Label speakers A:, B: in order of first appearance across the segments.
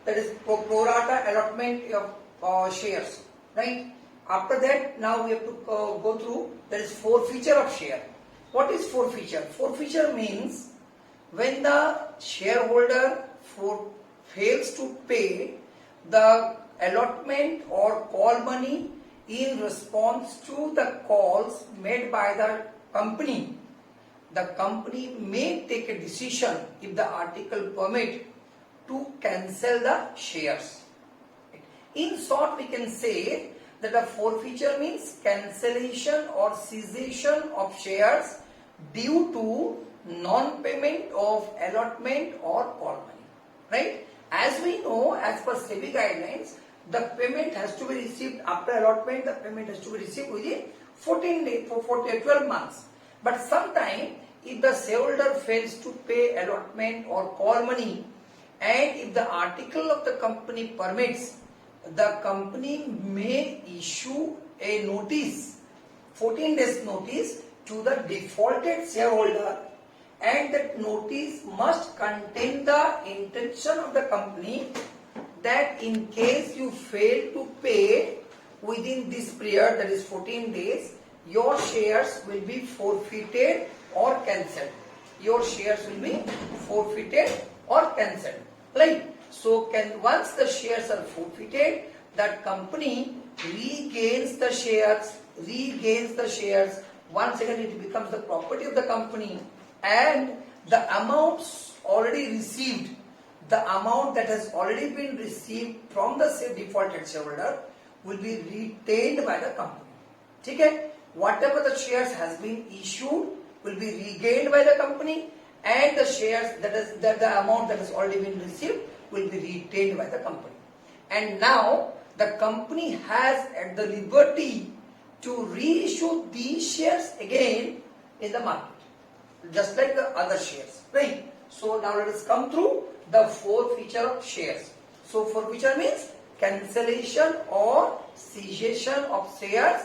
A: that is pro rata allotment of shares, right? After that, now we have to go through, that is forfeiture of share. What is forfeiture? Forfeiture means when the shareholder fails to pay the allotment or call money in response to the calls made by the company may take a decision, if the article permit, to cancel the shares. In short, we can say that a forfeiture means cancellation or cessation of shares due to non-payment of allotment or call money, right? As we know, as per SEBI guidelines, the payment has to be received after allotment. The payment has to be received within 14 days, for 12 months. But sometime, if the shareholder fails to pay allotment or call money, and if the article of the company permits, the company may issue a notice, 14 days notice, to the defaulted shareholder, and that notice must contain the intention of the company that in case you fail to pay within this period, that is 14 days, your shares will be forfeited or cancelled. Your shares will be forfeited or cancelled. Right? So once the shares are forfeited, that company regains the shares. Once again it becomes the property of the company, and the amounts already received, the amount that has already been received from the defaulted shareholder will be retained by the company. Okay? Whatever the shares has been issued will be regained by the company, and the shares the amount that has already been received will be retained by the company. And now the company has at the liberty to reissue these shares again in the market, just like the other shares, right? So now let us come through the forfeiture of shares. So forfeiture means cancellation or cessation of shares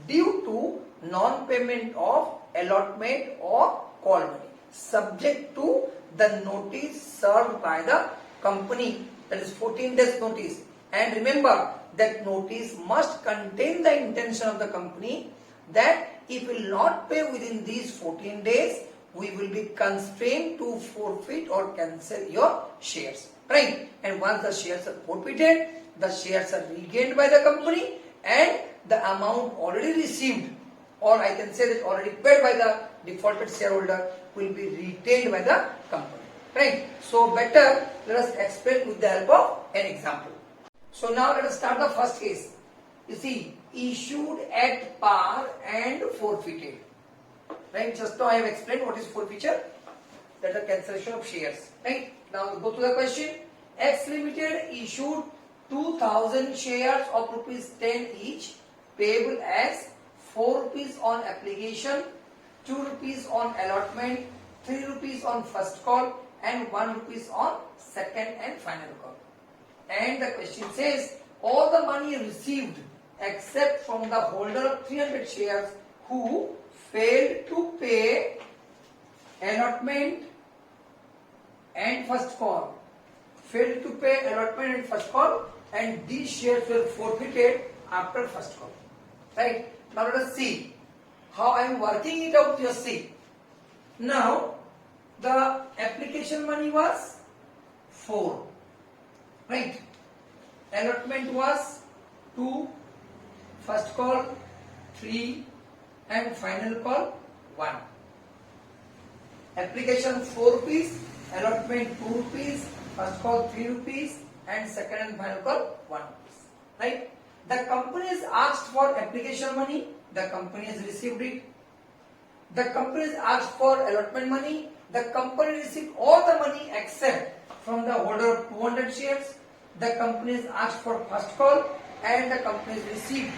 A: due to non-payment of allotment or call money, subject to the notice served by the company, that is 14 days notice. And remember that notice must contain the intention of the company that if we will not pay within these 14 days, we will be constrained to forfeit or cancel your shares, right? And once the shares are forfeited, the shares are regained by the company, and the amount already received, or I can say that already paid by the defaulted shareholder, will be retained by the company, right? So better let us explain with the help of an example. So now let us start the first case. You see, issued at par and forfeited. Right? Just now I have explained what is forfeiture. That is cancellation of shares. Right? Now go to the question. X Limited issued 2000 shares of rupees 10 each, payable as 4 rupees on application, 2 rupees on allotment, 3 rupees on first call, and 1 rupees on second and final call. And the question says, all the money received except from the holder of 300 shares who failed to pay allotment and first call. Failed to pay allotment and first call, and these shares were forfeited after first call. Right? Now let us see how I am working it out. Just see. Now the application money was 4. Right? Allotment was 2, first call 3, and final call 1. Application 4 rupees, allotment 2 rupees, first call 3 rupees, and second and final call 1 rupees. Right? The company has asked for application money, the company has received it. The company has asked for allotment money, the company received all the money except from the holder of 200 shares. The company has asked for first call, and the company has received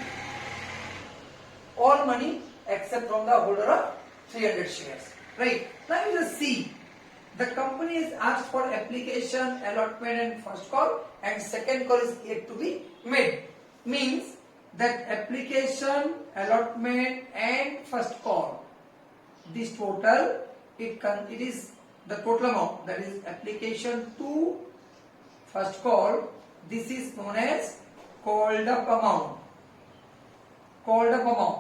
A: all money except from the holder of 300 shares. Right? Now you will see, the company has asked for application, allotment and first call, and second call is yet to be made. Means that application, allotment and first call, this total, it is the total amount, that is application 2, first call, this is known as called up amount. Called up amount.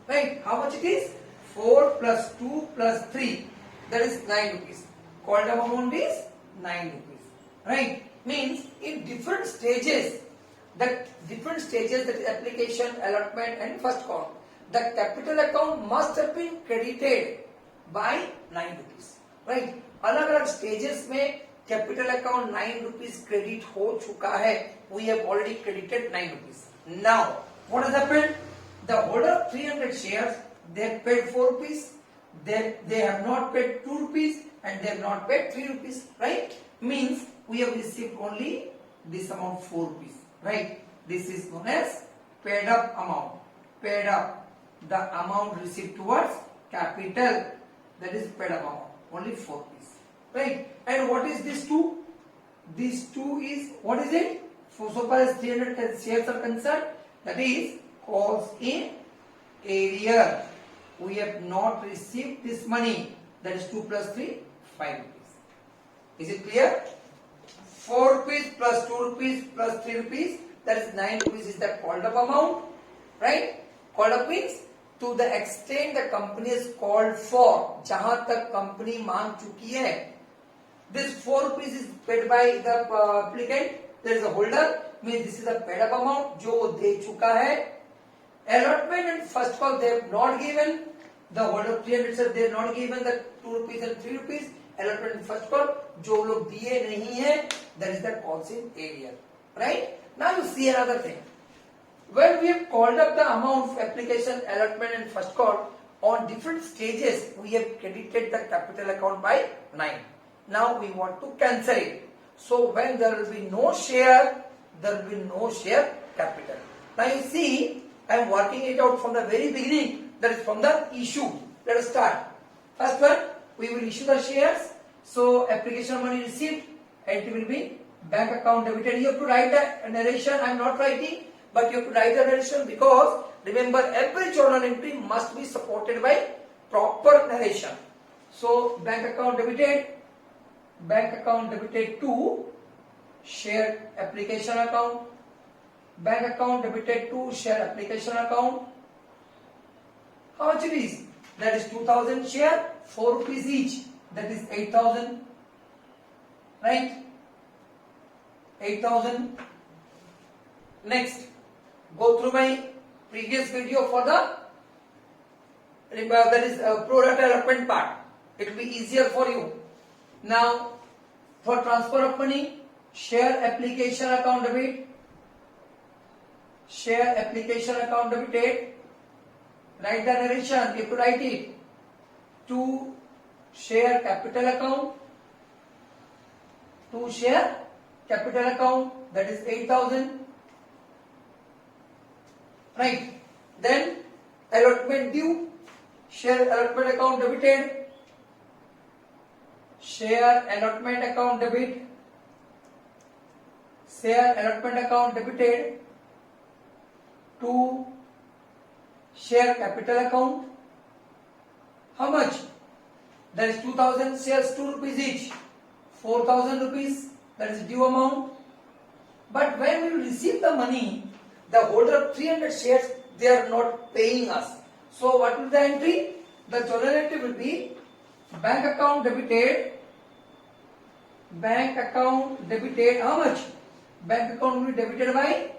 A: Right? How much it is? 4 plus 2 plus 3. That is 9 rupees. Called up amount is 9 rupees. Right? Means in different stages, that is application, allotment and first call, the capital account must have been credited by 9 rupees. Right? अलग अलग stages में capital account 9 rupees credit हो चुका है. We have already credited 9 rupees. Now, what has happened? The holder of 300 shares, they have paid 4 rupees. They have not paid 2 rupees and they have not paid 3 rupees. Right? Means we have received only this amount 4 rupees. Right? This is known as paid up amount. Paid up. The amount received towards capital. That is paid up amount. Only 4 rupees. Right? And what is this 2? This 2 is, what is it? So far as 300 shares are concerned, that is calls in arrear. We have not received this money. That is 2 plus 3, 5 rupees. Is it clear? 4 rupees plus 2 rupees plus 3 rupees, that is 9 rupees is the called up amount. Right? Called up means to the extent the company is called for, जहां तक company मांग चुकी है. This 4 rupees is paid by the applicant. There is a holder, means this is a paid up amount जो वो दे चुका है. Allotment and first call they have not given. The holder of 300 shares they have not given the 2 rupees and 3 rupees. Allotment and first call जो लोग दिए नहीं है, that is the calls in arrear. Right? Now you see another thing. When we have called up the amount of application, allotment and first call on different stages, we have credited the capital account by 9. Now we want to cancel it. So when there will be no share, there will be no share capital. Now you see, I am working it out from the very beginning. That is from the issue. Let us start. First one, we will issue the shares. So application money received, entry will be bank account debited. You have to write the narration. I am not writing, but you have to write the narration because remember every journal entry must be supported by proper narration. So bank account debited to share application account. Bank account debited to share application account. How much it is? That is 2000 share, 4 rupees each. That is 8000. Right? 8000. Next, go through my previous video for the that is pro rata allotment part. It will be easier for you. Now, for transfer of money, share application account debit. Share application account debited. Write the narration. You have to write it. To share capital account. To share capital account. That is 8000. Right. Then allotment due. Share allotment account debited. Share allotment account debit. Share allotment account debited to share capital account. How much? That is 2000 shares, 2 rupees each. 4000 rupees, that is due amount. But when we will receive the money, the holder of 300 shares, they are not paying us. So what will the entry? The journal entry will be bank account debited. Bank account debited, how much? Bank account will be debited by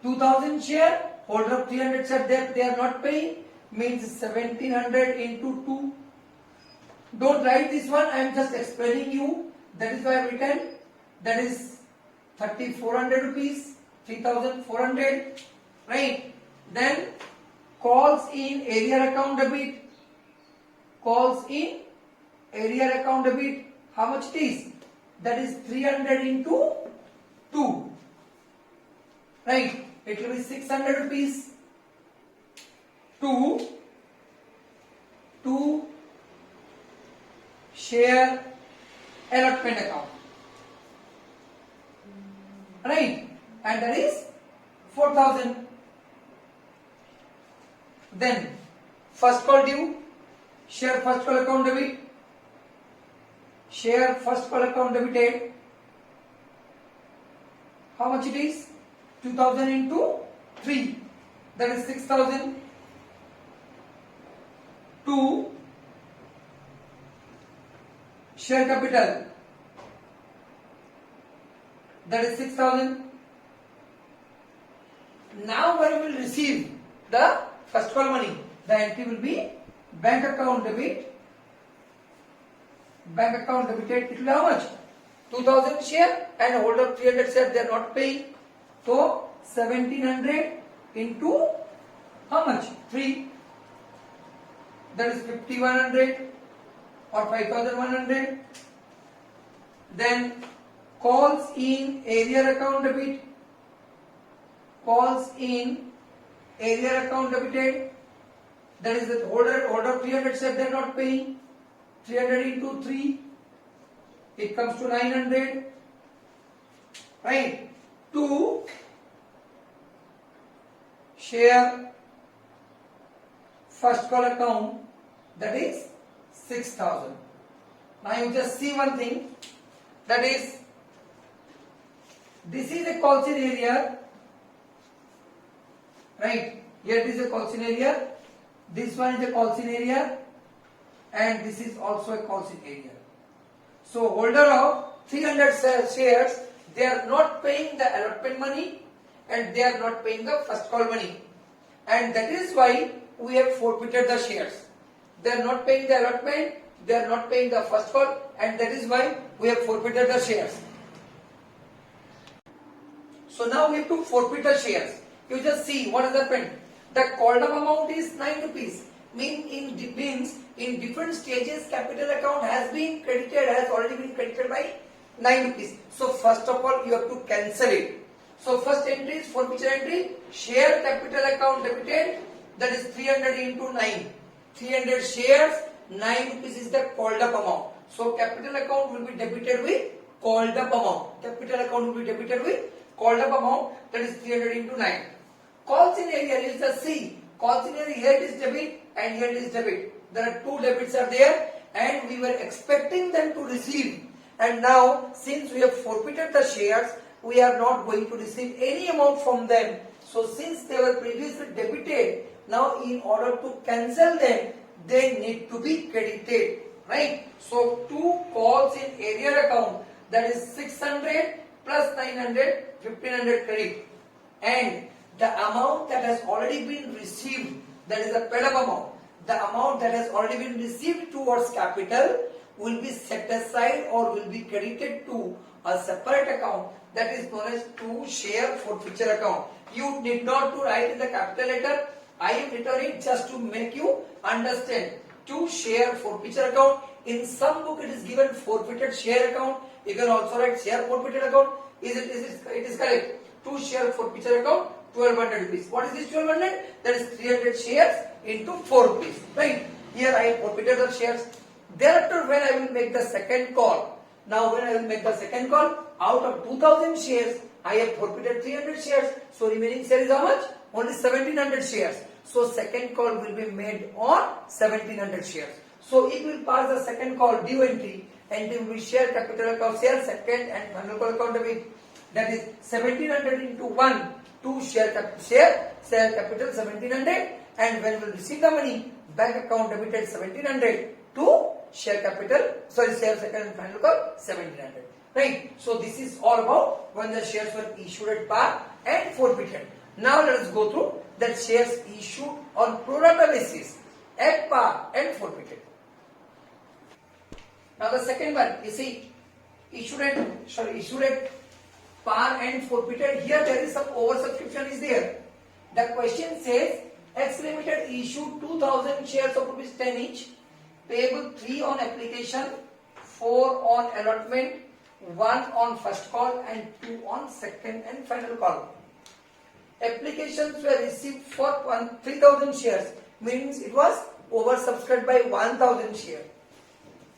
A: 2000 share. Holder of 300 share, they are not paying. Means 1700 into 2. Don't write this one. I am just explaining you. That is why I have written. That is 3400 rupees. 3400. Right. Then calls in arrear account debit. Calls in arrear account debit. How much it is? That is 300 into 2. Right. It will be 600 rupees. To share allotment account. Right. And that is 4000. Then first call due. Share first call account debit. Share first call account debited how much it is? 2000 into 3, that is 6000. 2 share capital, that is 6000. Now when we will receive the first call money, the entry will be bank account debit. Bank account debited, it will be how much? 2000 share, and holder 300 share they are not paying. So 1700 into how much? 3. That is 5100 or 5100. Then calls in area account debit. Calls in area account debited. That is the holder 300 share they are not paying. 300 into 3, it comes to 900, right? 2 share first call account, that is 6000. Now you just see one thing, that is, this is a calls in area, right? Here it is a calls in area, this one is a calls in area, and this is also a calls in area. So holder of 300 shares, they are not paying the allotment money and they are not paying the first call money, and that is why we have forfeited the shares. They are not paying the allotment, they are not paying the first call, and that is why we have forfeited the shares. So now we have to forfeit the shares. You just see what has happened. The called up amount is 9 rupees. Means in different stages capital account has already been credited by 9 rupees. So first of all you have to cancel it. So first entry is forfeiture entry, share capital account debited, that is 300 into 9. 300 shares, 9 rupees is the called up amount. So capital account will be debited with called up amount. Capital account will be debited with called up amount, that is 300 into 9. Calls in area is the C. Calls in area, here it is debit and here it is debit. There are two debits are there and we were expecting them to receive. And now since we have forfeited the shares, we are not going to receive any amount from them. So since they were previously debited, now in order to cancel them, they need to be credited, right? So 2 calls in area account, that is 600 plus 900, 1500 credit. And the amount that has already been received, that is the paid up amount, the amount that has already been received towards capital will be set aside or will be credited to a separate account, that is known as to share forfeiture account. You need not to write in the capital letter. I am written it just to make you understand. To share forfeiture account. In some book it is given forfeited share account. You can also write share forfeited account. It is correct. To share forfeiture account, 1200 rupees. What is this 1200? That is 300 shares into 4 rupees. Right? Here I have forfeited the shares. Thereafter when I will make the second call. Now when I will make the second call, out of 2000 shares, I have forfeited 300 shares. So remaining share is how much? Only 1700 shares. So second call will be made on 1700 shares. So it will pass the second call due entry and it will be share capital account, share second and final call account debit. That is 1700 into 1 to share capital 1700, and when we will receive the money, bank account debited 1700 to share second and final call 1700. Right? So this is all about when the shares were issued at par and forfeited. Now let us go through that shares issued on pro rata basis at par and forfeited. Now the second one, you see, issued at par and forfeited. Here there is some oversubscription is there. The question says X Limited issued 2000 shares of rupees 10 each, payable 3 on application, 4 on allotment, 1 on first call and 2 on second and final call. Applications were received for 3000 shares, means it was oversubscribed by 1000 shares.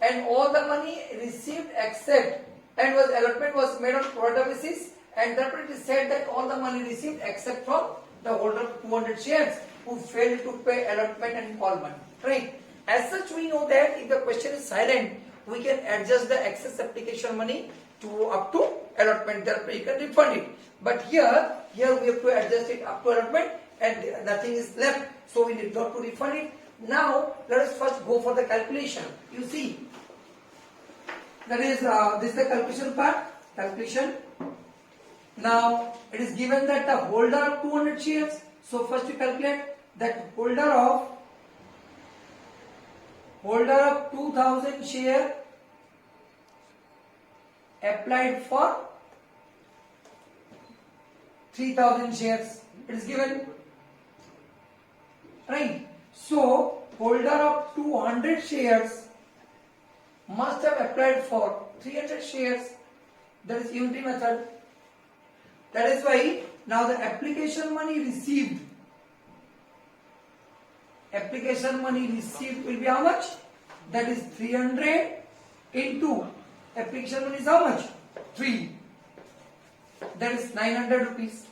A: And all the money received except, and allotment was made on pro rata basis, and therefore it is said that all the money received except from the holder of 200 shares who failed to pay allotment and call money. Right? As such, we know that if the question is silent, we can adjust the excess application money to up to allotment. Therefore, you can refund it. But here we have to adjust it up to allotment and nothing is left. So we need not to refund it. Now let us first go for the calculation. You see, that is this is the calculation part. Calculation. Now it is given that the holder of 200 shares. So first you calculate that holder of 2000 share applied for 3000 shares. It is given, right? So holder of 200 shares must have applied for 300 shares. That is unity method. That is why now the application money received will be how much? That is 300 into application money is how much? 3. That is 900 rupees.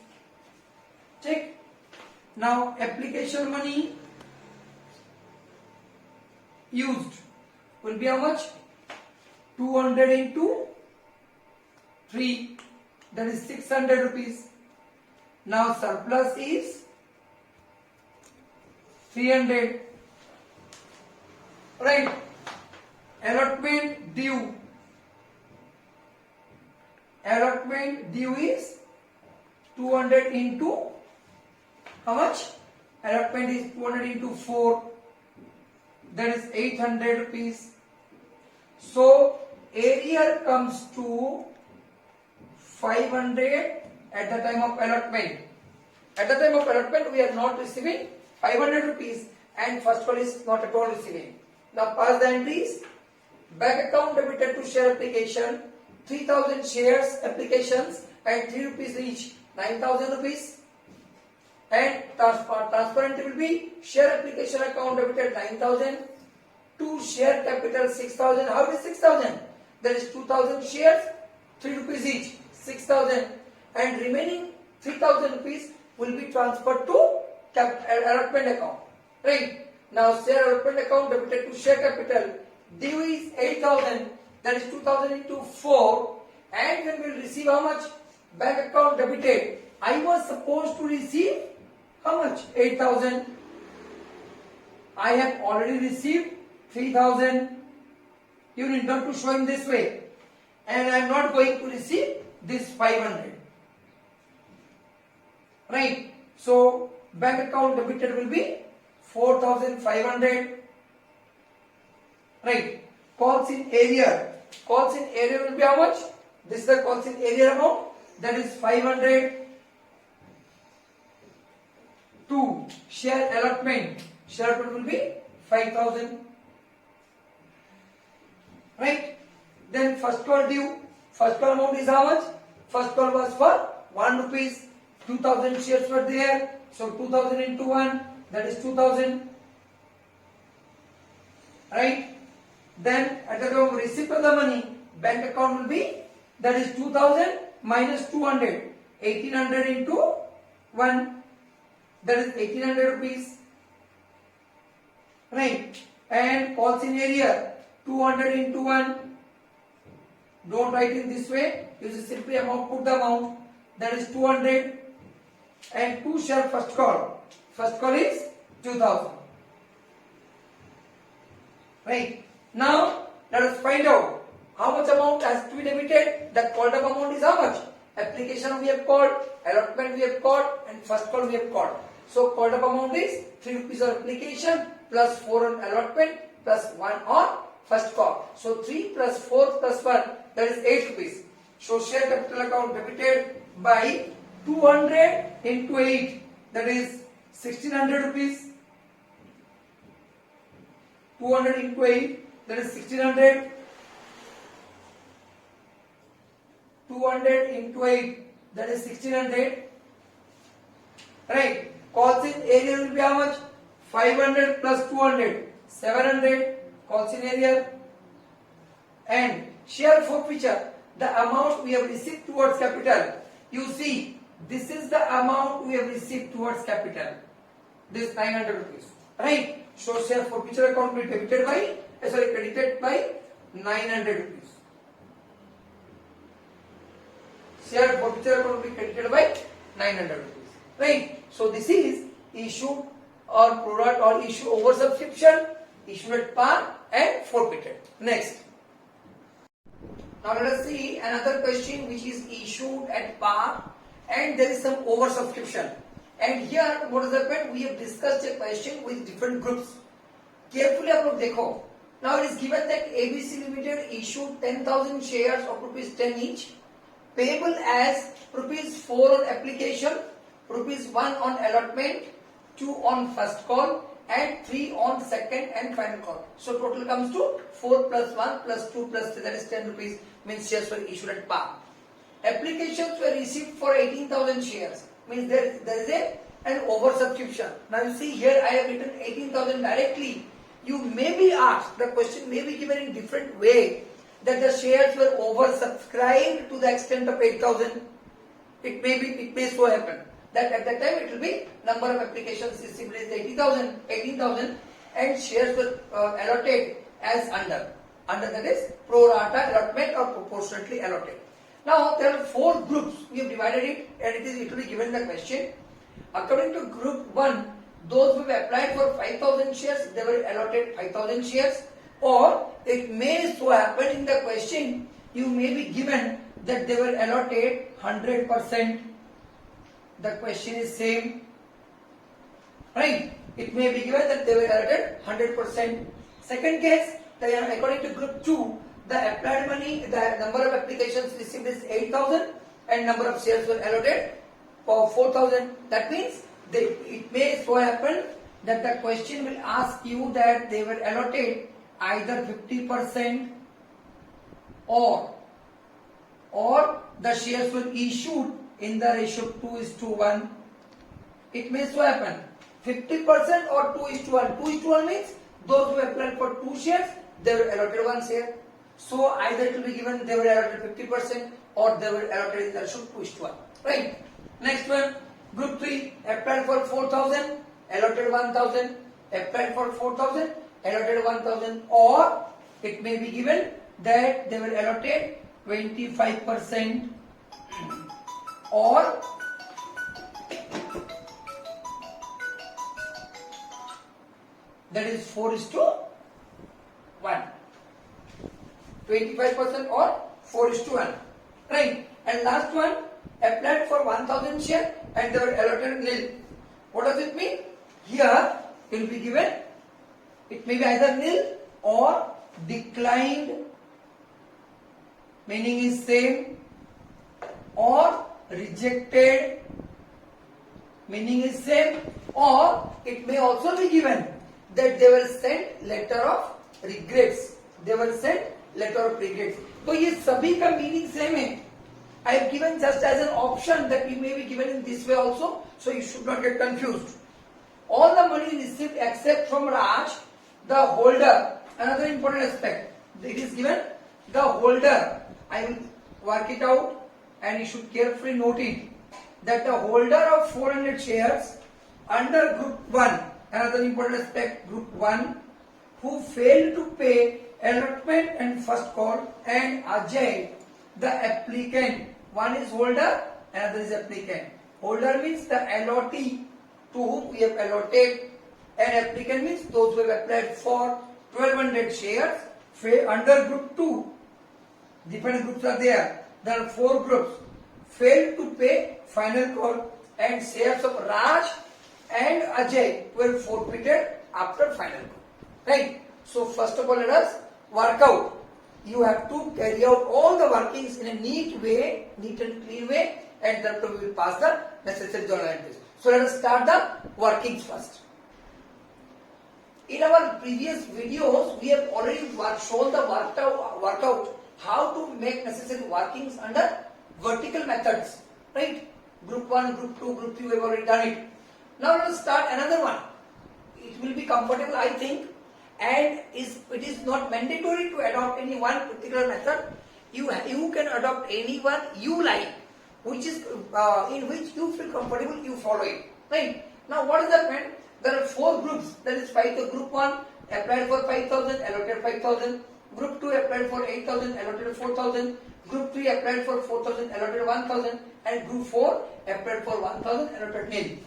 A: Check. Now application money used will be how much? 200 into 3. That is 600 rupees. Now surplus is 300. Right. Allotment due. Allotment due is 200 into how much? Allotment is 200 into 4. That is 800 rupees. So arrear comes to 500 at the time of allotment. At the time of allotment, we are not receiving 500 rupees and first call is not at all receiving. Now pass the entries. Bank account debited to share application 3000 shares applications and 3 rupees each, 9000 rupees. And transfer entry will be share application account debited 9000 to share capital 6000. How is 6000? There is 2000 shares, 3 rupees each, 6000, and remaining 3000 rupees will be transferred to allotment account. Right? Now share allotment account debited to share capital due is 8000, that is 2000 into 4, and when we will receive how much? Bank account debited. I was supposed to receive how much? 8000. I have already received 3000. You need not to show in this way. And I am not going to receive this 500. Right? So bank account debited will be 4500. Right? Calls in area. Calls in area will be how much? This is the calls in area amount. That is 500. To share allotment. Share allotment will be 5000. Right? Then first call due. First call amount is how much? First call was for 1 rupees. 2000 shares were there. So 2000 into 1, that is 2000. Right? Then at the time of receipt of the money, bank account will be, that is 2000 minus 200. 1800 into 1. That is 1800 rupees. Right? And calls in area 200 into 1. Don't write in this way. Use simply amount, put the amount. That is 200. And 2 share first call. First call is 2000. Right? Now let us find out how much amount has to be debited. The called up amount is how much? Application we have called, allotment we have called, and first call we have called. So called up amount is 3 rupees on application plus 4 on allotment plus 1 on first call. So 3 plus 4 plus 1, that is 8 rupees. So share capital account debited by 200 into 8, that is 1600 rupees. 200 into 8, that is 1600. 200 into 8, that is 1600. Right? Calls in area will be how much? 500 plus 200, 700. Calls in area. And share forfeiture, the amount we have received towards capital. You see, this is the amount we have received towards capital. This 900 rupees. Right? So share forfeiture account will be debited by, credited by 900 rupees. share forfeiture account will be credited by 900 rupees. Right? So this is issue or product or issue over subscription, issued at par and forfeited. Next. Now let us see another question which is issued at par and there is some over subscription. And here what has happened? We have discussed a question with different groups. Carefully आप लोग देखो. Now it is given that ABC Limited issued 10,000 shares of rupees 10 each, payable as rupees 4 on application, rupees 1 on allotment, 2 on first call and 3 on second and final call. So total comes to 4 plus 1 plus 2 plus 3, that is 10 rupees, means shares were issued at par. Applications were received for 18,000 shares, means there is an over subscription. Now you see here I have written 18,000 directly. You may be asked, the question may be given in different way, that the shares were oversubscribed to the extent of 8,000. It may so happen that at that time it will be number of applications is simply 18,000 and shares were allotted as under that is pro rata allotment or proportionately allotted. Now there are 4 groups, we have divided it and it will be given the question. According to group 1, those who have applied for 5,000 shares, they were allotted 5,000 shares, or it may so happen in the question, you may be given that they were allotted 100%. The question is same, right? It may be given that they were allotted 100%. Second case, according to group 2, the applied money, the number of applications received is 8,000 and number of shares were allotted for 4,000. That means it may so happen that the question will ask you that they were allotted either 50% or the shares were issued in the ratio 2:1. It may so happen 50% or 2:1. 2:1 means those who applied for 2 shares, they were allotted 1 share. So either it will be given they were allotted 50% or they were allotted in the ratio 2:1. Right? Next one. Group 3 applied for 4,000, allotted 1,000, applied for 4,000, allotted 1,000, or it may be given that they were allotted 25% or that is 4:1. 25% or 4:1. Right? And last one, applied for 1,000 share and they were allotted nil. What does it mean? Here it will be given, it may be either nil or declined, meaning is same, or rejected, meaning is same, or it may also be given that they were sent letter of regrets. They were sent letter of regrets. तो ये सभी का meaning same है. I have given just as an option that we may be given in this way also, so you should not get confused. All the money received except from Raj, the holder. Another important aspect. It is given the holder. I will work it out and you should carefully note it. That the holder of 400 shares under group 1, another important aspect, group 1, who failed to pay allotment and first call, and Ajay, the applicant. One is holder, another is applicant. Holder means the allottee to whom we have allotted, and applicant means those who have applied for 1200 shares under group 2. Different groups are there. There are 4 groups. Failed to pay final call, and shares of Raj and Ajay were forfeited after final call. Right? So first of all, let us work out. You have to carry out all the workings in a neat way, neat and clean way, and then we will pass the necessary journal entries. So let us start the workings first. In our previous videos, we have already shown the workout how to make necessary workings under vertical methods. Right? Group 1, Group 2, Group 3, we have already done it. Now let us start another one. It will be comfortable, I think. And it is not mandatory to adopt any one particular method. You can adopt any one you like, which is in which you feel comfortable, you follow it. Right? Now what is that meant? There are 4 groups. That is 5. Group 1 applied for 5,000, allotted 5,000. Group 2 applied for 8,000, allotted 4,000. Group 3 applied for 4,000, allotted 1,000, and Group 4 applied for 1,000, allotted nil.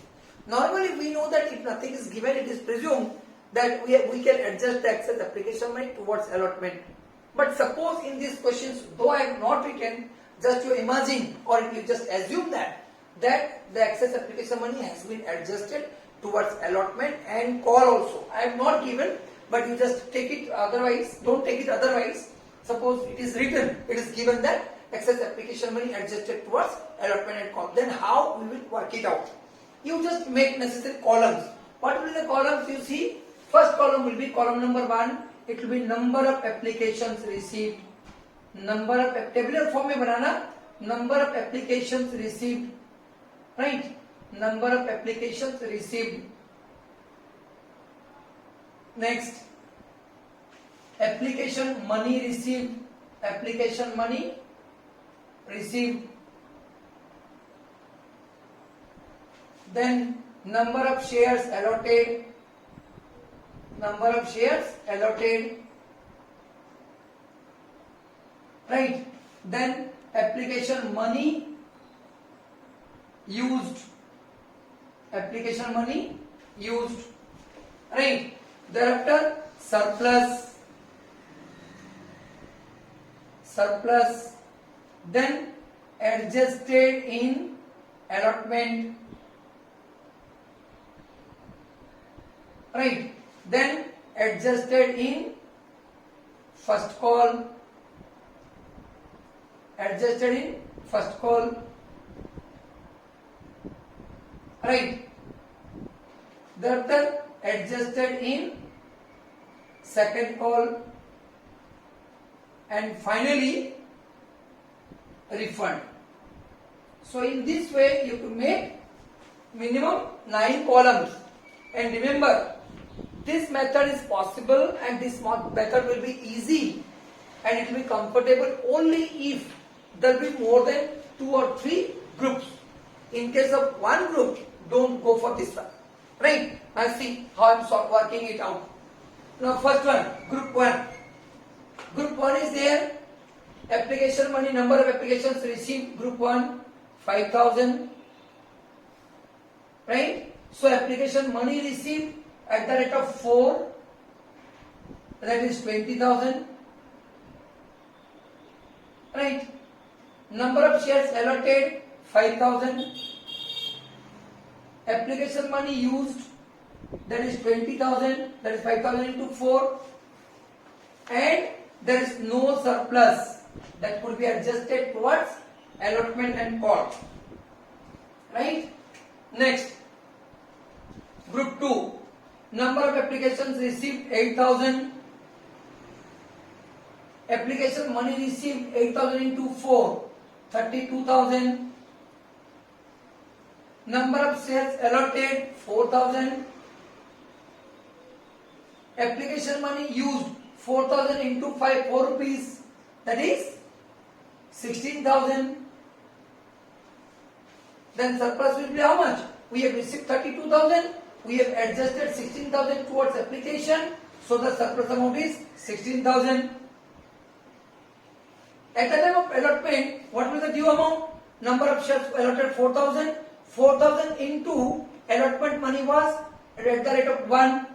A: Normally we know that if nothing is given, it is presumed that we can adjust the excess application money towards allotment. But suppose in these questions, though I have not written, just you imagine or you just assume that the excess application money has been adjusted towards allotment and call also. I have not given, but you just take it otherwise, don't take it otherwise. Suppose it is written, it is given that excess application money adjusted towards allotment and call. Then how we will work it out? You just make necessary columns. What will be the columns you see? First column will be column number 1. It will be number of applications received. Number of tabular form में बनाना. Number of applications received. Right? Number of applications received. Next, application money received. Application money received. Then number of shares allotted. Number of shares allotted. Right? Then application money used. Application money used. Right? Thereafter surplus. Surplus. Then adjusted in allotment. Right? Then adjusted in first call. Adjusted in first call. Right? Thereafter adjusted in second call. And finally refund. So in this way you can make minimum 9 columns. And remember, this method is possible and this method will be easy and it will be comfortable only if there will be more than 2 or 3 groups. In case of one group, don't go for this one. Right? Now see how I am working it out. Now first one, group 1. Group 1 is there. Application money, number of applications received, group 1, 5,000. Right? So application money received at the rate of 4, that is 20,000. Right? Number of shares allotted, 5,000. Application money used, that is 20,000, that is 5,000 into 4. And there is no surplus that could be adjusted towards allotment and call. Right? Next, group 2. Number of applications received 8,000. Application money received 8,000 into 4, 32,000. Number of shares allotted 4,000. Application money used 4,000 into 5, 4 rupees, that is 16,000. Then surplus will be how much? We have received 32,000. We have adjusted 16,000 towards application. So the surplus amount is 16,000. At the time of allotment, what will the due amount? Number of shares allotted 4,000. 4,000 into allotment money was at the rate of 1.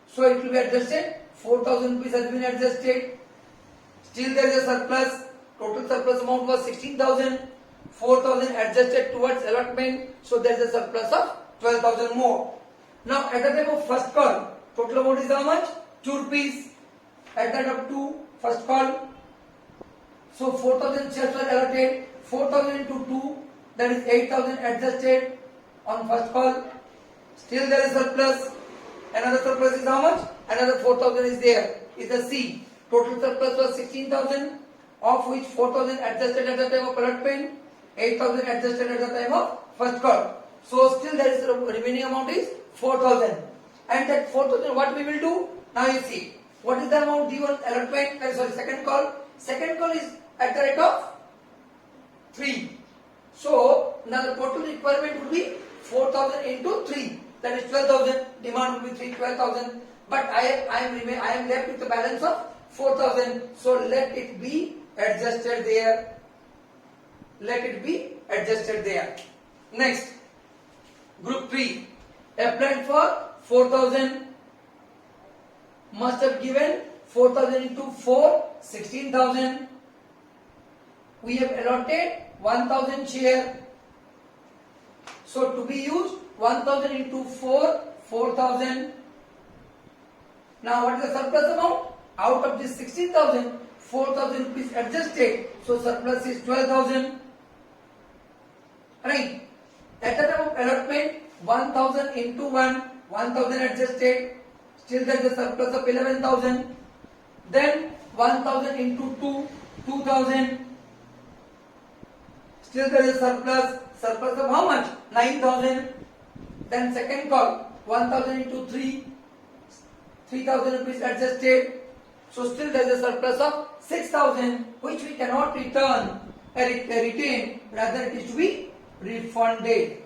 A: So it will be adjusted. 4,000 rupees has been adjusted. Still there is a surplus. Total surplus amount was 16,000. 4,000 adjusted towards allotment. So there is a surplus of 12,000 more. Now at the time of first call, total amount is how much? 2 rupees. At the rate of 2, first call. So 4,000 shares were allotted. 4,000 into 2, that is 8,000 adjusted on first call. Still there is surplus. Another surplus is how much? Another 4,000 is there. Is the C. Total surplus was 16,000, of which 4,000 adjusted at the time of allotment, 8,000 adjusted at the time of first call. So still there is the remaining amount is 4,000. And that 4,000 what we will do? Now you see. What is the amount due on allotment? Second call. Second call is at the rate of 3. So now the total requirement would be 4,000 into 3. That is 12,000. Demand will be 12,000. But I am left with the balance of 4,000. So let it be adjusted there. Let it be adjusted there. Next, group 3, applied for 4,000, must have given 4,000 into 4, 16,000. We have allotted 1,000 share. So to be used 1,000 into 4, 4,000. Now what is the surplus amount? Out of this 16,000, 4,000 rupees adjusted. So surplus is 12,000. Right? At the time of allotment, 1,000 into 1, 1,000 adjusted. Still there is a surplus of 11,000. Then 1,000 into 2, 2,000. Still there is a surplus of how much? 9,000. Then second call, 1,000 into 3, 3,000 rupees adjusted. So still there is a surplus of 6,000, which we cannot retain, rather it is to be refunded.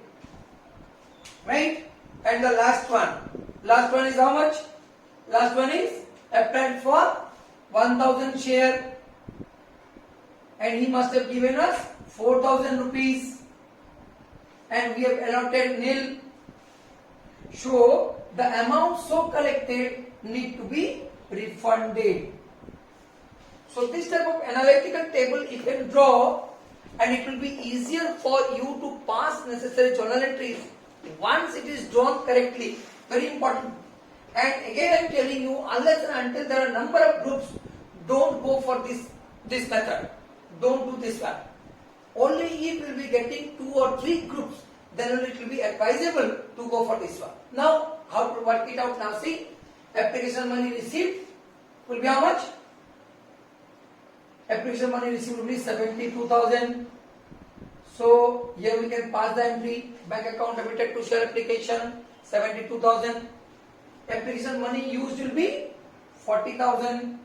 A: Right? And the last one is how much? Last one is applied for 1,000 share, and he must have given us 4,000 rupees, and we have allotted nil. So the amount so collected need to be refunded. So this type of analytical table you can draw, and it will be easier for you to pass necessary journal entries once it is drawn correctly. Very important. And again I am telling you, unless and until there are a number of groups, don't go for this method. Don't do this one. Only if you will be getting 2 or 3 groups, then only it will be advisable to go for this one. Now, how to work it out? Now see, application money received will be how much? Application money received will be 72,000. So here we can pass the entry. Bank account debited to share application 72,000. Application money used will be 40,000.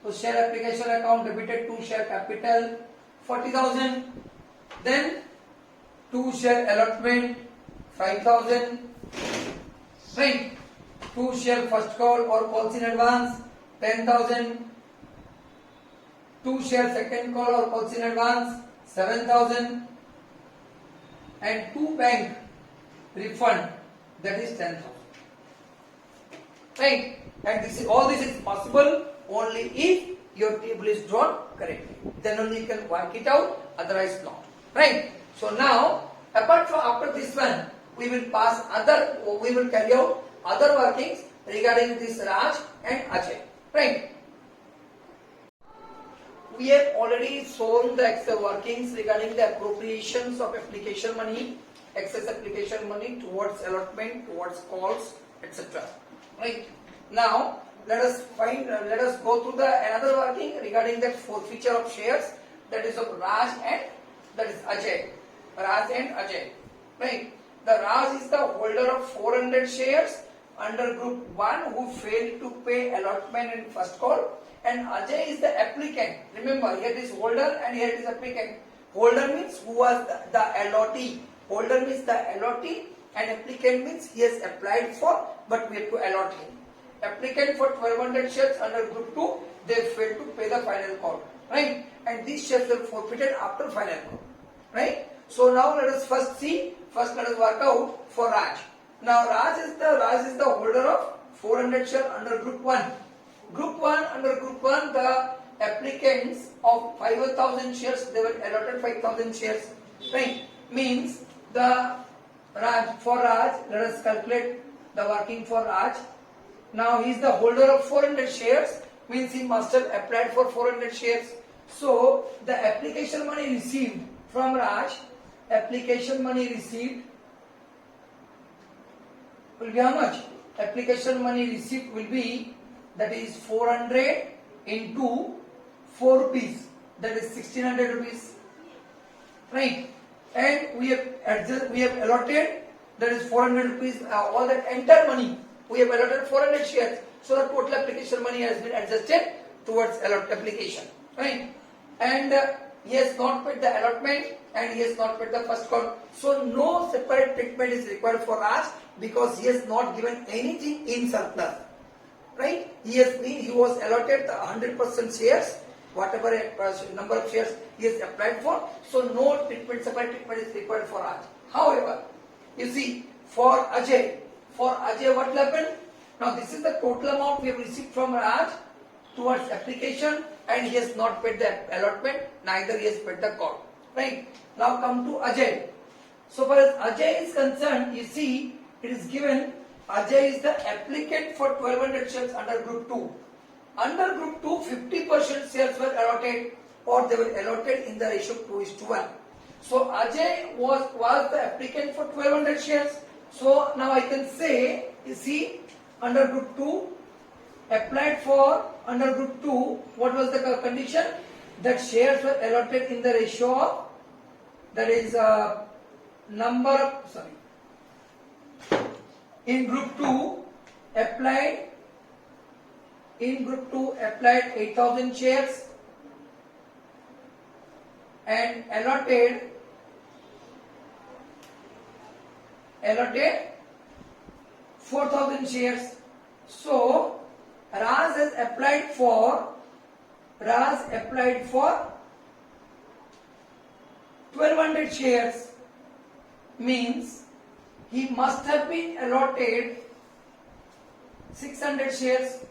A: So share application account debited to share capital 40,000. Then to share allotment 5,000. Right. To share first call or calls in advance 10,000. To share second call or calls in advance 7,000. And to bank refund, that is 10,000. Right? And all this is possible only if your table is drawn correctly. Then only you can work it out, otherwise not. Right? So now, apart from after this one, we will carry out other workings regarding this Raj and Ajay. Right? We have already shown the Excel workings regarding the appropriations of application money, excess application money towards allotment, towards calls, etc. Right? Now, let us go through another working regarding the forfeiture of shares, that is of Raj and that is Ajay. Raj and Ajay. Right? The Raj is the holder of 400 shares under group 1 who failed to pay allotment in first call, and Ajay is the applicant. Remember, here it is holder and here it is applicant. Holder means who was the allottee. Holder means the allottee, and applicant means he has applied for but we have to allot him. Applicant for 1200 shares under group 2, they failed to pay the final call. Right? And these shares were forfeited after final call. Right? So now let us first let us work out for Raj. Now Raj is the holder of 400 shares under group 1. Under group 1, the applicants of 5,000 shares, they were allotted 5,000 shares. Right? Means for Raj, let us calculate the working for Raj. Now he is the holder of 400 shares, means he must have applied for 400 shares. So the application money received from Raj, application money received will be how much? Application money received will be, that is 400 into 4 rupees, that is 1600 rupees. Right? And we have allotted, that is 400 rupees, all that entire money. We have allotted 400 shares, so the total application money has been adjusted towards application. Right? And he has not paid the allotment and he has not paid the first call. So no separate treatment is required for Raj because he has not given anything in surplus. Right? He was allotted the 100% shares whatever number of shares he has applied for. So no treatment, separate treatment is required for Raj. However, you see, for Ajay what will happen? Now this is the total amount we have received from Raj towards application, and he has not paid the allotment, neither he has paid the call. Right? Now come to Ajay. So far as Ajay is concerned, you see, it is given Ajay is the applicant for 1200 shares under group 2. Under group 2, 50% shares were allotted, or they were allotted in the ratio 2:1. So Ajay was the applicant for 1200 shares. So now I can say, you see, under group 2, applied for under group 2, what was the condition? That shares were allotted in the ratio of, that is in group 2 applied 8,000 shares and allotted 4,000 shares. So Raj has applied for 1200 shares, means he must have been allotted 600 shares,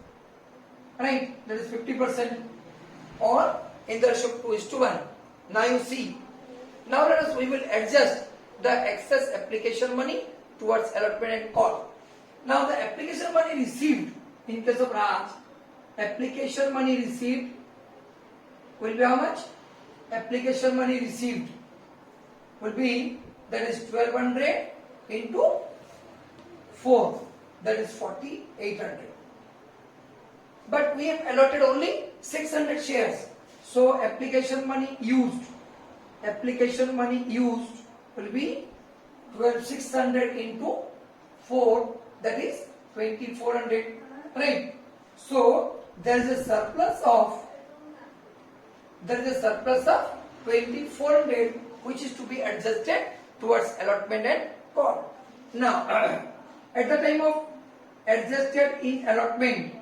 A: right? That is 50%, or in the ratio 2:1. Now you see, now we will adjust the excess application money towards allotment and call. Now the application money received in case of Raj, application money received will be how much? Application money received will be, that is 1200 into 4, that is 4800. But we have allotted only 600 shares. So application money used will be 12,600 into 4, that is 2,400, right? So there is a surplus of 2,400, which is to be adjusted towards allotment and call. Now at the time of adjusted in allotment,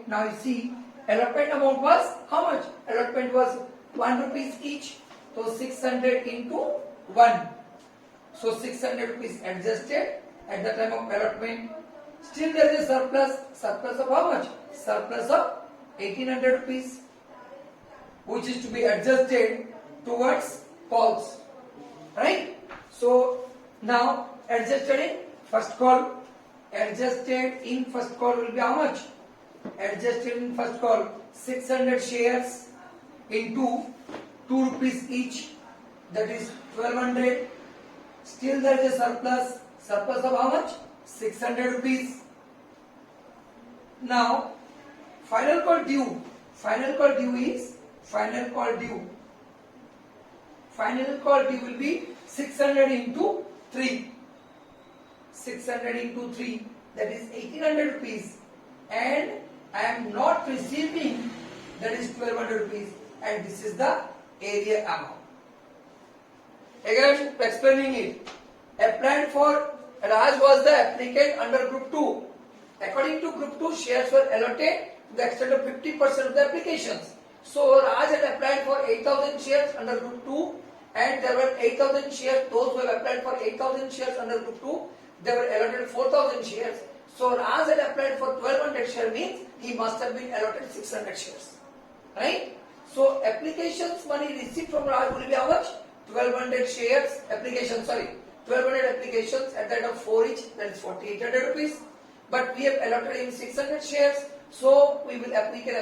A: now you see, allotment amount was how much? Allotment was 1 rupees each. So 600 into 1. So 600 rupees adjusted at the time of allotment. Still there is a surplus. Surplus of how much? Surplus of 1800 rupees, which is to be adjusted towards calls. Right? So now adjusted in first call. Adjusted in first call will be how much? Adjusted in first call, 600 shares into 2 rupees each, that is 1200. Still there is a surplus. Surplus of how much? 600 rupees. Now final call due. Final call due will be 600 into 3. 600 into 3, that is 1800 rupees, and I am not receiving, that is 1200 rupees, and this is the area amount. Again explaining it. Applied for, Raj was the applicant under group 2. According to group 2, shares were allotted to the extent of 50% of the applications. So Raj had applied for 8,000 shares under group 2, and there were 8,000 shares. Those who have applied for 8,000 shares under group 2, they were allotted 4,000 shares. So Raj had applied for 1200 shares, means he must have been allotted 600 shares. Right? So applications money received from Raj will be how much? 1200 shares, 1200 applications at the rate of 4 each, that is 4800 rupees. But we have allotted him 600 shares, so we can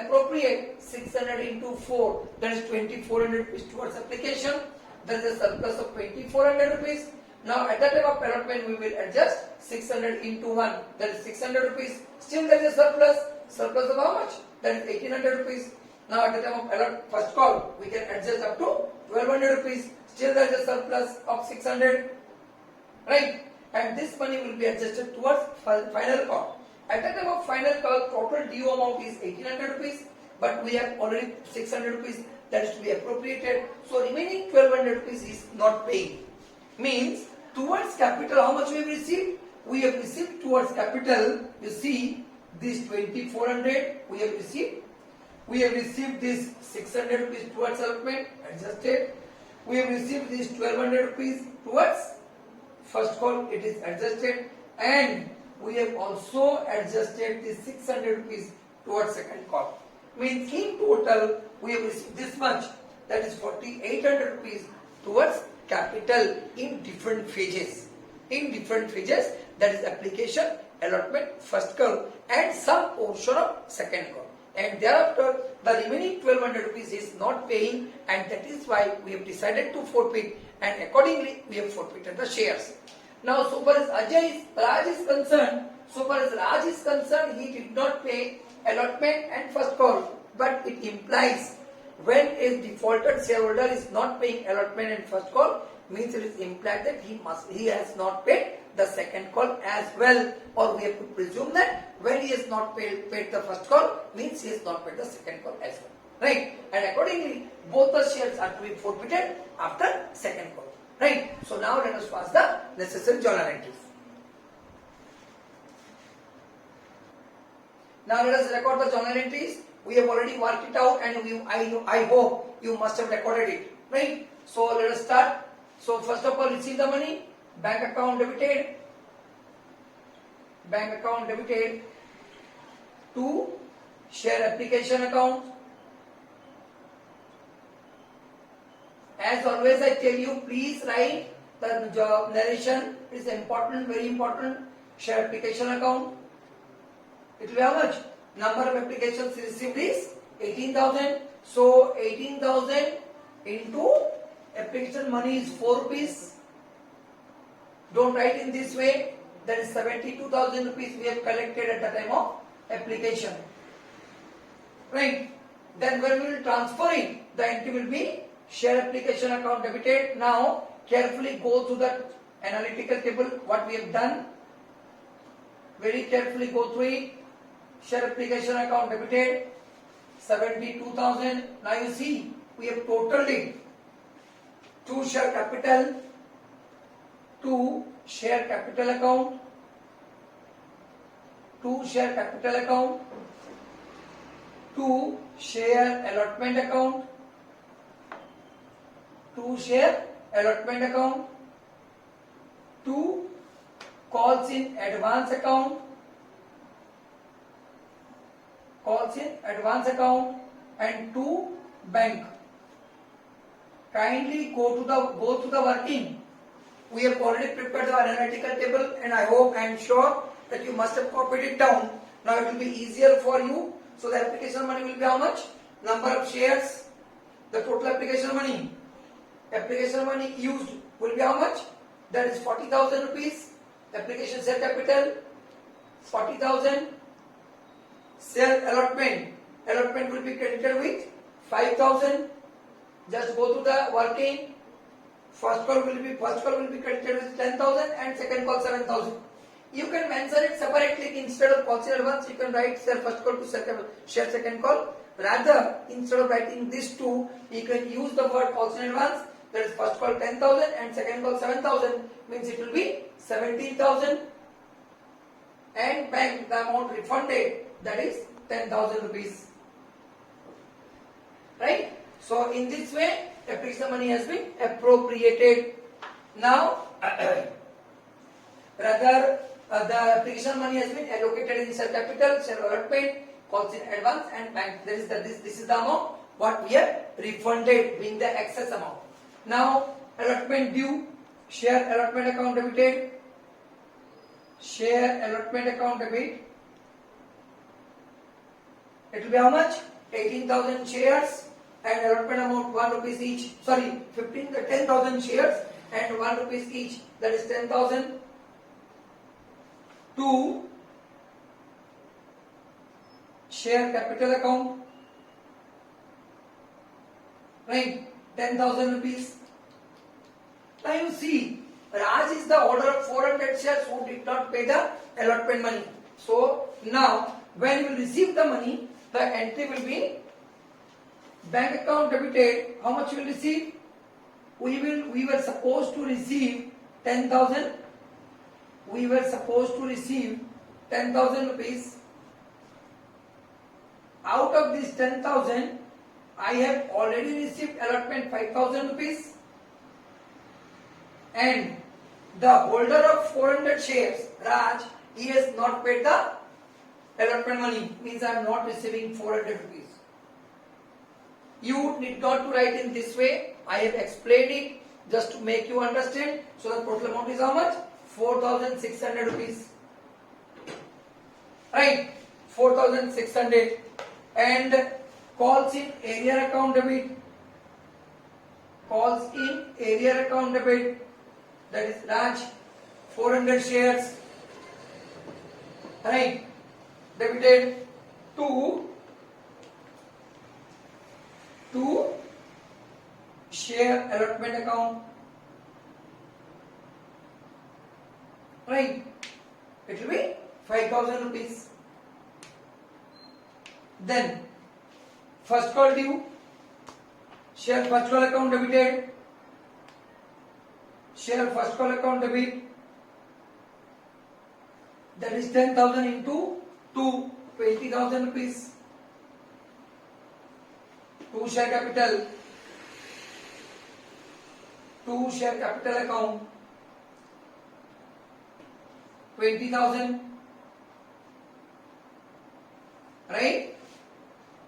A: appropriate 600 into 4, that is 2400 rupees towards application. There is a surplus of 2400 rupees. Now at the time of allotment, we will adjust 600 into 1, that is 600 rupees. Still there is a surplus. Surplus of how much? That is 1800 rupees. Now at the time of first call, we can adjust up to 1200 rupees. Still there is a surplus of 600. Right? And this money will be adjusted towards final call. At the time of final call, total due amount is 1800 rupees, but we have already 600 rupees that is to be appropriated. So remaining 1200 rupees is not paid. Means towards capital, how much we have received? We have received towards capital, you see, this 2400 we have received, We have received this 600 rupees towards allotment, adjusted. We have received this 1200 rupees towards first call, it is adjusted, and we have also adjusted this 600 rupees towards second call. Means in total we have received this much, that is 4800 rupees towards capital in different phases. In different phases, that is application, allotment, first call, and some portion of second call. And thereafter the remaining 1200 rupees is not paying, and that is why we have decided to forfeit, and accordingly we have forfeited the shares. Now so far as Raj is concerned, he did not pay allotment and first call, but it implies when a defaulted shareholder is not paying allotment and first call, means it is implied that he has not paid the second call as well, or we have to presume that when he has not paid the first call, means he has not paid the second call as well, right? And accordingly both the shares are to be forfeited after second call, right? So now let us pass the necessary journal entries. Now let us record the journal entries. We have already worked it out, and I hope you must have recorded it, right? So let us start. So first of all, receive the money, bank account debited to share application account. As always I tell you, please write the narration, is important, very important. Share application account. It will be how much? Number of applications received is 18,000. So 18,000 into application money is 4 rupees. Don't write in this way. That is 72,000 rupees we have collected at the time of application. Right? Then when we will transfer it, the entry will be share application account debited. Now carefully go through the analytical table what we have done. Very carefully go through it. Share application account debited 72,000. Now you see we have totaled it. To share capital account, to share allotment account, to calls in advance account, and to bank. Kindly go through the working. We have already prepared the analytical table, and I am sure that you must have copied it down. Now it will be easier for you. So the application money will be how much? Number of shares, the total application money. Application money used will be how much? That is 40,000 rupees. Application share capital 40,000. Share allotment will be credited with 5,000. Just go to the working. First call will be credited with 10,000 and second call 7,000. You can mention it separately. Instead of calls in advance, you can write share first call to share second call. Rather, instead of writing these two, you can use the word calls in advance. That is first call 10,000 and second call 7,000. Means it will be 17,000. And bank, the amount refunded, that is 10,000 rupees. Right? So in this way, application money has been appropriated. Now, rather the application money has been allocated in share capital, share allotment, calls in advance, and bank. This is the amount what we have refunded, being the excess amount. Now, allotment due, share allotment account debited, share allotment account debit. It will be how much? 18,000 shares. And allotment amount 1 rupees each. 10,000 shares and 1 rupees each. That is 10,000. To share capital account, right? 10,000 rupees. Now you see, Raj is the order of 400 shares who did not pay the allotment money. So now, when you will receive the money, the entry will be bank account debited. How much you will receive? We were supposed to receive 10,000. We were supposed to receive 10,000 rupees. out of this 10,000, I have already received allotment 5,000 rupees, and the holder of 400 shares, Raj, he has not paid the allotment money, means I am not receiving 400 rupees. You need not to write in this way. I have explained it just to make you understand. So the total amount is how much? 4,600 rupees. Right? 4,600. And calls in area account debit. Calls in area account debit. That is Raj, 400 shares. Right? Debited to share allotment account. Right? It will be 5,000 rupees. Then first call due, share first call account debited, share first call account debit, that is 10,000 into 2, 20,000 rupees. 2 share capital, 2 share capital account, 20,000, right?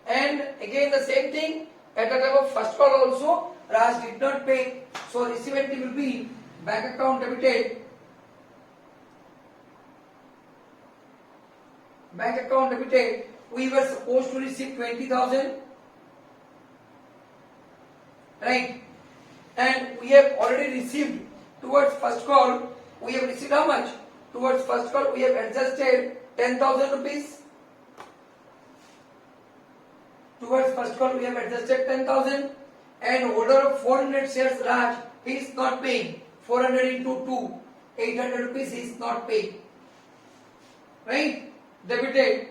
A: And again the same thing, at the time of first call also, Raj did not pay, so receipt will be bank account debited, bank account debited. We were supposed to receive 20,000, right? And we have already received towards first call. We have received how much? Towards first call we have adjusted 10,000 rupees. Towards first call we have adjusted 10,000, and holder of 400 shares Raj, he is not paying. 400 into 2, 800 rupees he is not paying. Right? Debited.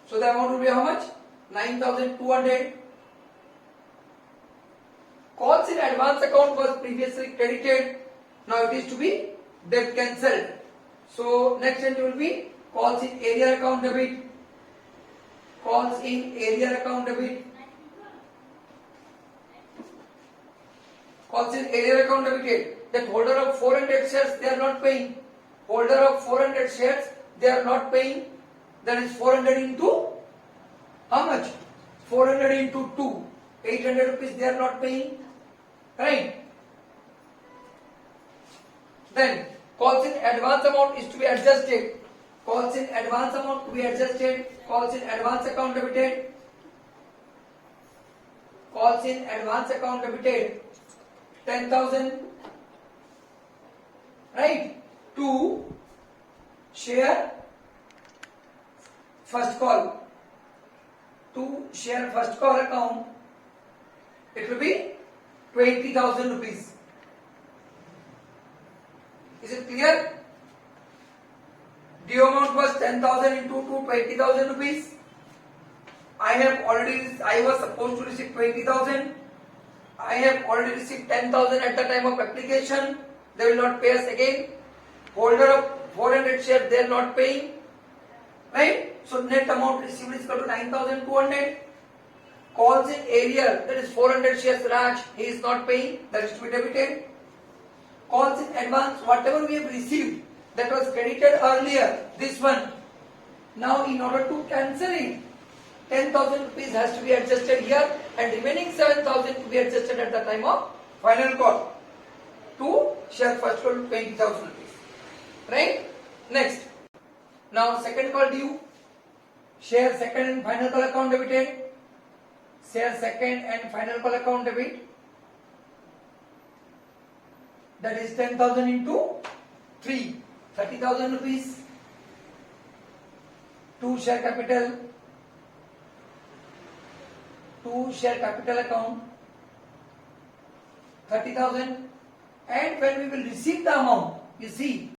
A: So the amount will be how much? 9,200. Calls in advance account was previously credited. Now it is to be debt cancelled. So next entry will be calls in area account debit. Calls in area account debit. Calls in area account debited. That holder of 400 shares they are not paying. Holder of 400 shares they are not paying. That is 400 into how much? 400 into 2. 800 rupees they are not paying. Right? Then calls in advance amount is to be adjusted. Calls in advance amount to be adjusted. Calls in advance account debited. Calls in advance account debited 10,000. Right? To share first call. To share first call account, it will be 20,000 rupees. Is it clear? Due amount was 10,000 into 2, 20,000 rupees. I was supposed to receive 20,000. I have already received 10,000 at the time of application. They will not pay us again. Holder of 400 shares, they are not paying. Right? So net amount received is equal to 9,200. Calls in area, that is 400 shares Raj, he is not paying, that is to be debited. Calls in advance, whatever we have received, that was credited earlier, this one. Now in order to cancel it, 10,000 rupees has to be adjusted here, and remaining 7,000 to be adjusted at the time of final call. To share first call 20,000 rupees. Right? Next. Now second call due. Share second and final call account debited. Share second and final call account debit. That is 10,000 into 3, 30,000 rupees. 2 share capital. 2 share capital account. 30,000. And when we will receive the amount, you see.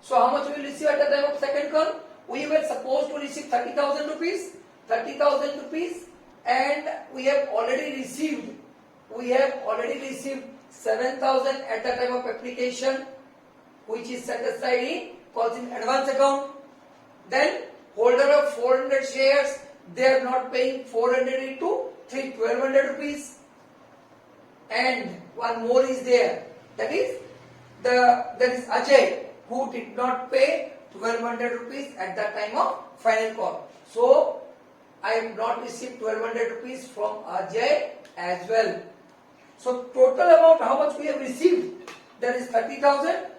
A: So how much we will receive at the time of second call? We were supposed to receive 30,000 rupees. 30,000 rupees. And we have already received 7,000 at the time of application, which is set aside in calls in advance account. Then holder of 400 shares, they are not paying 400 into 3, 1200 rupees. And one more is there. That is Ajay, who did not pay 1200 rupees at the time of final call. So I have not received 1200 rupees from Ajay as well. So total amount, how much we have received? That is 30,000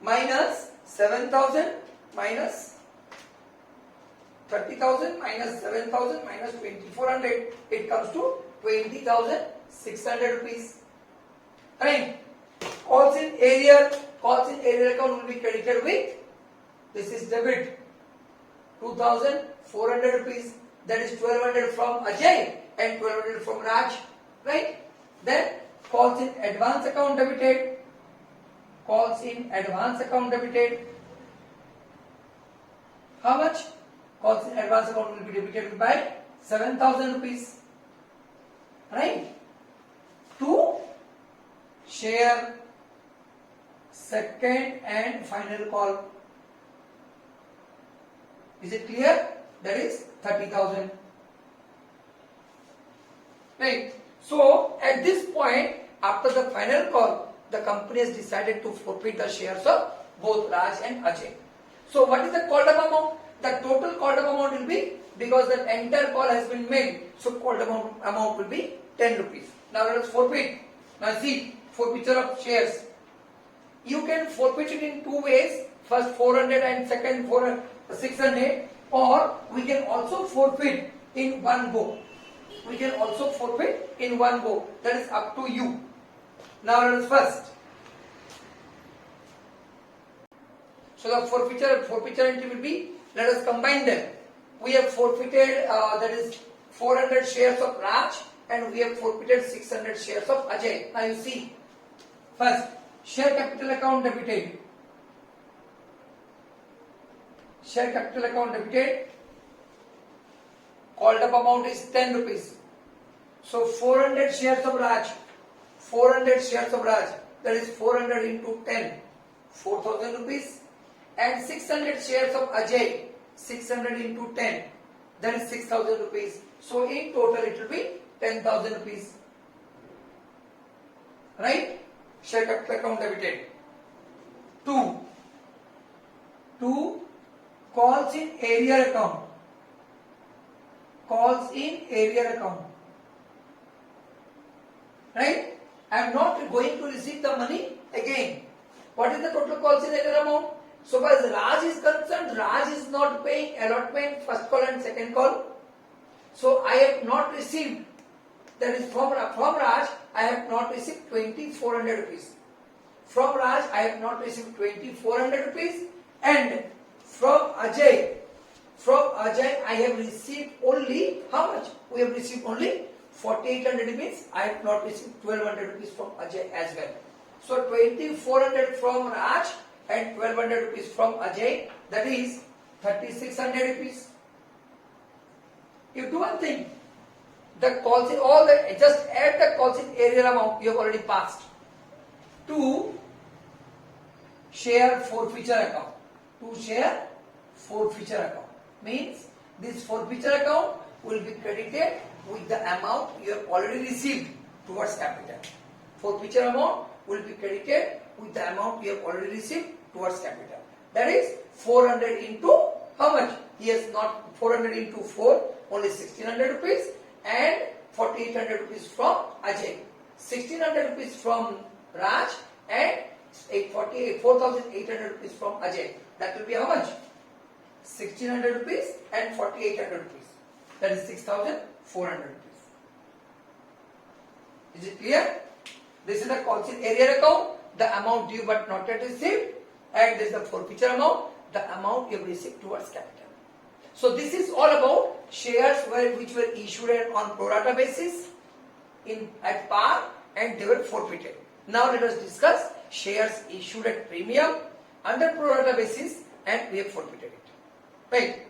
A: minus 7,000 minus 30,000 minus 7,000 minus 2,400. It comes to 20,600 rupees. Right? Calls in area account will be credited with, this is debit, 2,400 rupees. That is 1,200 from Ajay and 1,200 from Raj. Right? Then calls in advance account debited. Calls in advance account debited. How much? Calls in advance account will be debited by 7,000 rupees. Right? To share second and final call. Is it clear? That is 30,000. Right? So at this point, after the final call, the company has decided to forfeit the shares of both Raj and Ajay. So what is the called up amount? The total called up amount will be, because the entire call has been made, so called amount will be 10 rupees. Now let us forfeit. Now see, forfeiture of shares. You can forfeit it in two ways. First 400 and second 600, or we can also forfeit in one go. We can also forfeit in one go. That is up to you. Now let us first. So the forfeiture entry will be, let us combine them. We have forfeited that is 400 shares of Raj and we have forfeited 600 shares of Ajay. Now you see, first share capital account debited. Share capital account debited. Called up amount is 10 rupees. So 400 shares of Raj. 400 shares of Raj. That is 400 into 10. 4,000 rupees. And 600 shares of Ajay. 600 into 10. That is 6,000 rupees. So in total it will be 10,000 rupees. Right? Share capital account debited. 2. Calls in area account. Calls in area account. Right? I am not going to receive the money again. What is the total calls in area amount? So as Raj is concerned, Raj is not paying allotment first call and second call. So I have not received, that is from Raj, I have not received 2,400 rupees. From Raj, I have not received 2,400 rupees. And from Ajay, I have received only, how much? We have received only 4,800 means I have not received 1,200 rupees from Ajay as well. So 2,400 from Raj and 1,200 rupees from Ajay, that is 3,600 rupees. You do one thing, the calls in just add the calls in area amount you have already passed to share forfeiture account. To share forfeiture account means this forfeiture account will be credited with the amount you have already received towards capital. Forfeiture amount will be credited with the amount you have already received towards capital. That is 400 into how much? He has not 400 into 4, only 1,600 rupees, and 4,800 rupees from Ajay. 1,600 rupees from Raj and 4,800 rupees from Ajay. That will be how much? 1,600 rupees and 4,800 rupees. That is 6,400 rupees. Is it clear? This is the calls in area account, the amount due but not yet received, and this is the forfeiture amount, the amount you have received towards capital. So this is all about shares which were issued on pro rata basis at par and they were forfeited. Now let us discuss shares issued at premium under pro rata basis and we have forfeited it. Right?